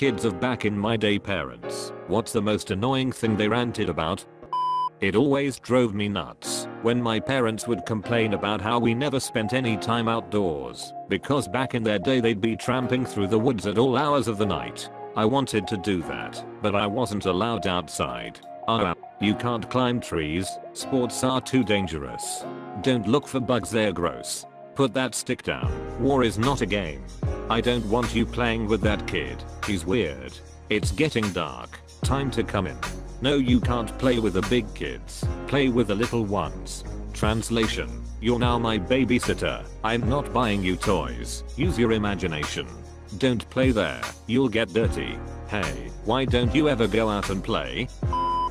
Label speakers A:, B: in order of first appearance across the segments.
A: kids of back in my day parents. What's the most annoying thing they ranted about? It always drove me nuts when my parents would complain about how we never spent any time outdoors because back in their day they'd be tramping through the woods at all hours of the night. I wanted to do that, but I wasn't allowed outside. You can't climb trees, sports are too dangerous. Don't look for bugs, they're gross. Put that stick down. War is not a game. I don't want you playing with that kid, he's weird. It's getting dark, time to come in. No, you can't play with the big kids, play with the little ones. Translation: you're now my babysitter, I'm not buying you toys, use your imagination. Don't play there, you'll get dirty. Hey, why don't you ever go out and play?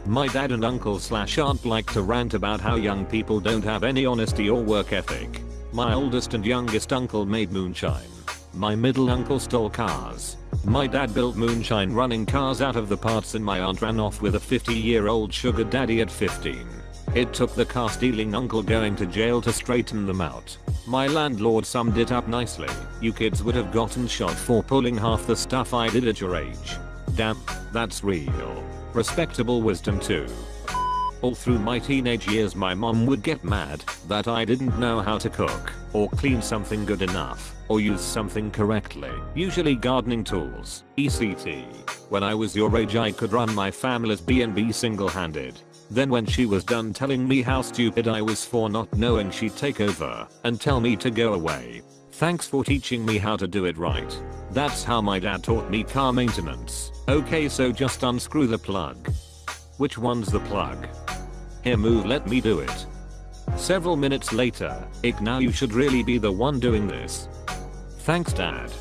A: My dad and uncle/aunt like to rant about how young people don't have any honesty or work ethic. My oldest and youngest uncle made moonshine. My middle uncle stole cars. My dad built moonshine running cars out of the parts, and my aunt ran off with a 50-year-old sugar daddy at 15. It took the car stealing uncle going to jail to straighten them out. My landlord summed it up nicely: you kids would have gotten shot for pulling half the stuff I did at your age. Damn, that's real. Respectable wisdom too. All through my teenage years my mom would get mad that I didn't know how to cook, or clean something good enough, or use something correctly, usually gardening tools, etc. When I was your age I could run my family's B&B single-handed. Then when she was done telling me how stupid I was for not knowing, she'd take over and tell me to go away. Thanks for teaching me how to do it right. That's how my dad taught me car maintenance. Okay, so just unscrew the plug. Which one's the plug? Here, move, let me do it. Several minutes later, ick, now you should really be the one doing this. Thanks, Dad.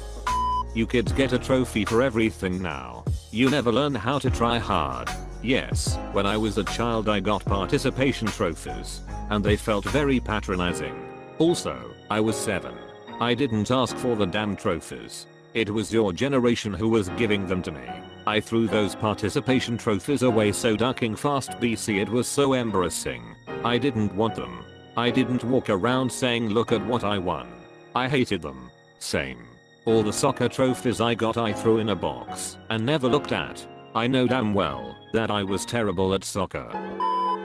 A: You kids get a trophy for everything now. You never learn how to try hard. Yes, when I was a child I got participation trophies, and they felt very patronizing. Also, I was 7. I didn't ask for the damn trophies. It was your generation who was giving them to me. I threw those participation trophies away so ducking fast, BC, it was so embarrassing. I didn't want them. I didn't walk around saying look at what I won. I hated them. Same. All the soccer trophies I got I threw in a box and never looked at. I know damn well that I was terrible at soccer.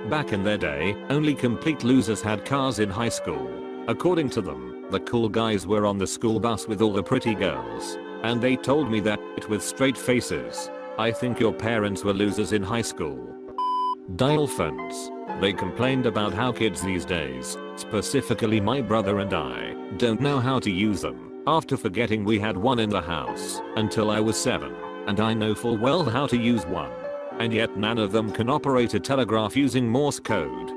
A: Back in their day, only complete losers had cars in high school. According to them, the cool guys were on the school bus with all the pretty girls, and they told me that with straight faces. I think your parents were losers in high school. Dial phones. They complained about how kids these days, specifically my brother and I, don't know how to use them, after forgetting we had one in the house until I was 7, and I know full well how to use one. And yet none of them can operate a telegraph using Morse code.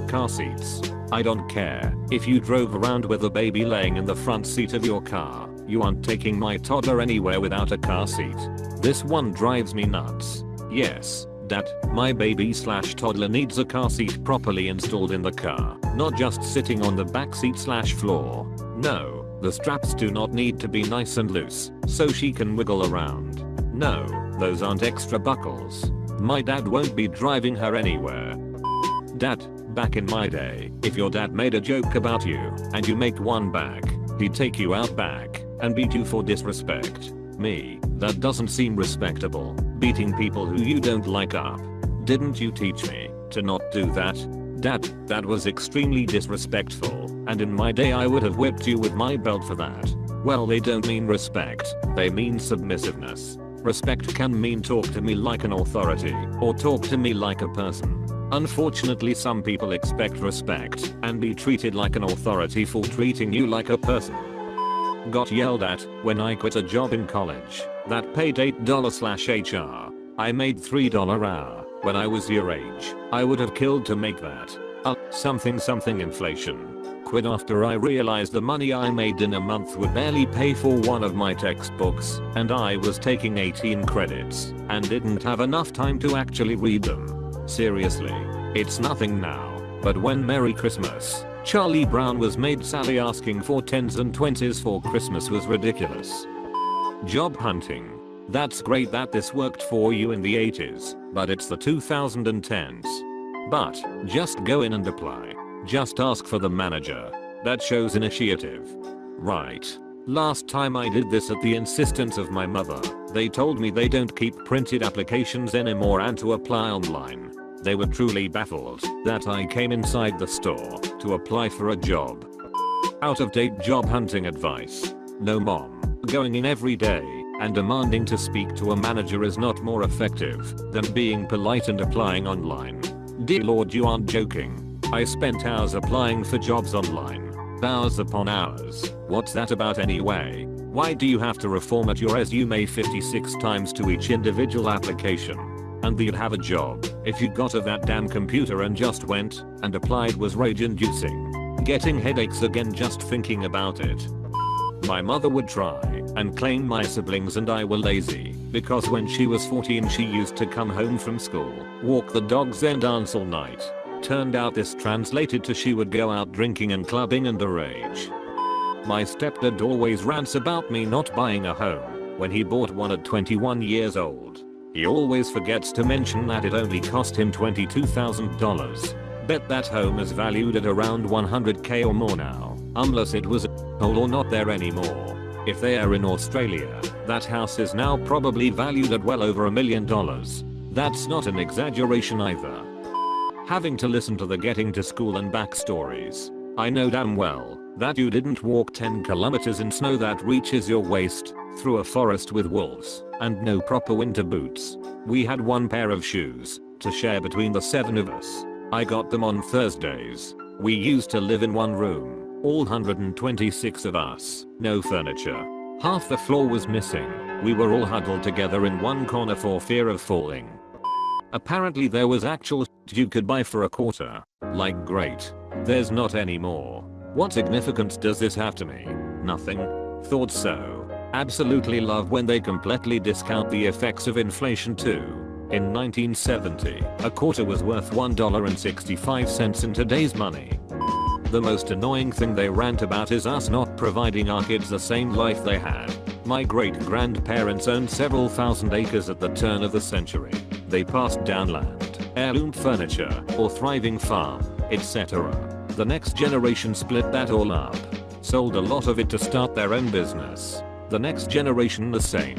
A: Car seats. I don't care if you drove around with a baby laying in the front seat of your car, you aren't taking my toddler anywhere without a car seat. This one drives me nuts. Yes, Dad, my baby/toddler needs a car seat properly installed in the car, not just sitting on the back seat/floor. No, the straps do not need to be nice and loose, so she can wiggle around. No, those aren't extra buckles. My dad won't be driving her anywhere. Dad, back in my day, if your dad made a joke about you, and you make one back, he'd take you out back and beat you for disrespect. Me, that doesn't seem respectable, beating people who you don't like up. Didn't you teach me to not do that? Dad, that was extremely disrespectful, and in my day I would have whipped you with my belt for that. Well, they don't mean respect, they mean submissiveness. Respect can mean talk to me like an authority, or talk to me like a person. Unfortunately, some people expect respect and be treated like an authority for treating you like a person. Got yelled at when I quit a job in college that paid $8/HR. I made $3 hour. When I was your age, I would have killed to make that. Something inflation. Quit after I realized the money I made in a month would barely pay for one of my textbooks, and I was taking 18 credits and didn't have enough time to actually read them. Seriously, it's nothing now, but when Merry Christmas, Charlie Brown was made, Sally asking for 10s and 20s for Christmas was ridiculous. Job hunting. That's great that this worked for you in the 80s, but it's the 2010s. But, just go in and apply. Just ask for the manager. That shows initiative. Right. Last time I did this at the insistence of my mother. They told me they don't keep printed applications anymore and to apply online. They were truly baffled that I came inside the store to apply for a job. Out of date job hunting advice. No mom. Going in every day and demanding to speak to a manager is not more effective than being polite and applying online. Dear Lord, you aren't joking. I spent hours applying for jobs online. Hours upon hours. What's that about anyway? Why do you have to reformat your resume 56 times to each individual application? And you'd have a job if you got to that damn computer and just went and applied was rage inducing. Getting headaches again just thinking about it. My mother would try and claim my siblings and I were lazy because when she was 14 she used to come home from school, walk the dogs and dance all night. Turned out this translated to she would go out drinking and clubbing and a rage. My stepdad always rants about me not buying a home when he bought one at 21 years old. He always forgets to mention that it only cost him $22,000. Bet that home is valued at around $100k or more now, unless it was a hole or not there anymore. If they are in Australia, that house is now probably valued at well over $1 million. That's not an exaggeration either. Having to listen to the getting to school and back stories. I know damn well that you didn't walk 10 kilometers in snow that reaches your waist, through a forest with wolves, and no proper winter boots. We had one pair of shoes to share between the 7 of us. I got them on Thursdays. We used to live in one room, all 126 of us, no furniture. Half the floor was missing. We were all huddled together in one corner for fear of falling. Apparently there was actual shit you could buy for a quarter. Like great. There's not anymore. What significance does this have to me? Nothing. Thought so. Absolutely love when they completely discount the effects of inflation too. In 1970, a quarter was worth $1.65 in today's money. The most annoying thing they rant about is us not providing our kids the same life they had. My great-grandparents owned several thousand acres at the turn of the century. They passed down land, heirloom furniture, or thriving farm, etc. The next generation split that all up. Sold a lot of it to start their own business. The next generation the same.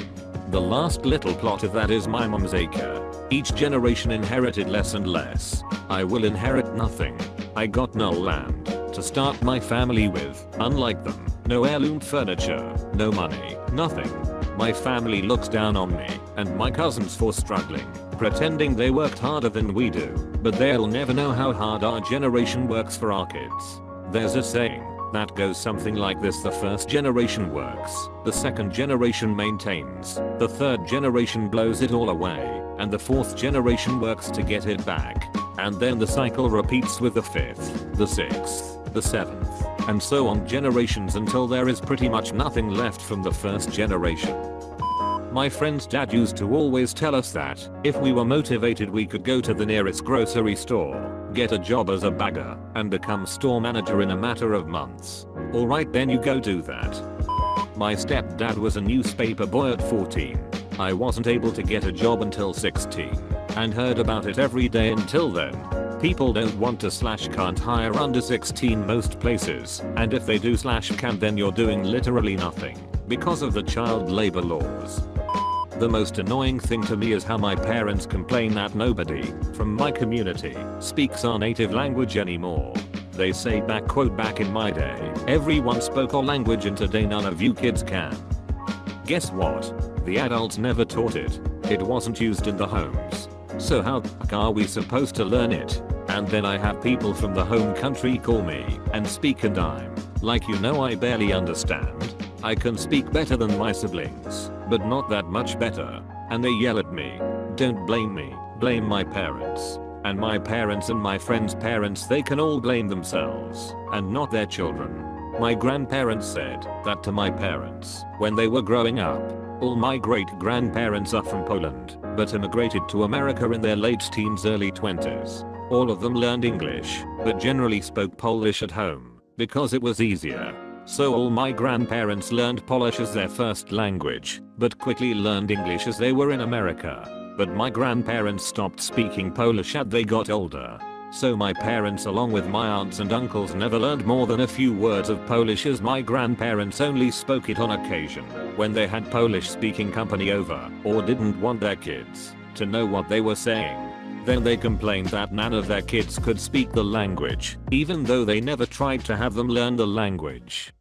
A: The last little plot of that is my mom's acre. Each generation inherited less and less. I will inherit nothing. I got no land to start my family with, unlike them. No heirloom furniture, no money, nothing. My family looks down on me and my cousins for struggling, pretending they worked harder than we do, but they'll never know how hard our generation works for our kids. There's a saying that goes something like this: the first generation works, the second generation maintains, the third generation blows it all away, and the fourth generation works to get it back. And then the cycle repeats with the fifth, the sixth, the seventh, and so on generations until there is pretty much nothing left from the first generation. My friend's dad used to always tell us that if we were motivated we could go to the nearest grocery store, get a job as a bagger, and become store manager in a matter of months. Alright, then you go do that. My stepdad was a newspaper boy at 14. I wasn't able to get a job until 16, and heard about it every day until then. People don't want to / can't hire under 16 most places, and if they do / can, then you're doing literally nothing because of the child labor laws. The most annoying thing to me is how my parents complain that nobody from my community speaks our native language anymore. They say back in my day, everyone spoke our language and today none of you kids can. Guess what? The adults never taught it. It wasn't used in the homes. So how the fuck are we supposed to learn it? And then I have people from the home country call me and speak, and I'm like, you know, I barely understand. I can speak better than my siblings, but not that much better. And they yell at me. Don't blame me, blame my parents. And my parents and my friends' parents, they can all blame themselves and not their children. My grandparents said that to my parents when they were growing up. All my great-grandparents are from Poland, but immigrated to America in their late teens, early 20s. All of them learned English, but generally spoke Polish at home, because it was easier. So all my grandparents learned Polish as their first language, but quickly learned English as they were in America. But my grandparents stopped speaking Polish as they got older. So my parents along with my aunts and uncles never learned more than a few words of Polish, as my grandparents only spoke it on occasion when they had Polish speaking company over or didn't want their kids to know what they were saying. Then they complained that none of their kids could speak the language, even though they never tried to have them learn the language.